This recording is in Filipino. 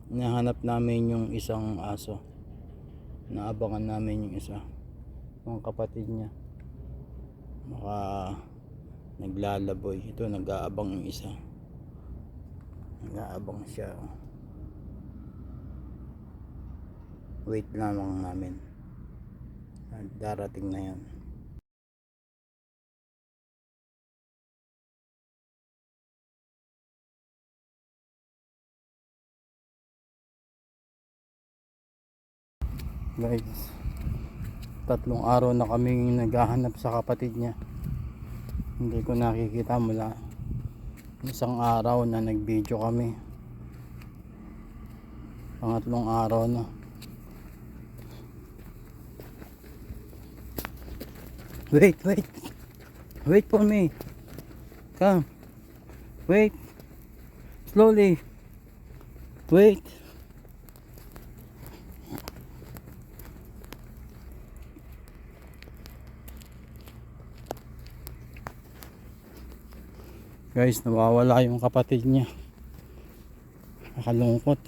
Nahanap namin yung isang aso. Naabangan namin yung isa, yung kapatid niya. Baka naglalaboy. Ito, nag-aabang yung isa. Nag-aabang siya. Wait lamang namin. Darating na yan. Guys, 3 araw na kaming naghahanap sa kapatid niya. Hindi ko nakikita mula isang araw na nag-video kami. Pangatlong araw na. Wait, wait. Wait for me. Come. Wait. Slowly. Wait. Guys, nawawala yung kapatid niya. Nakalungkot.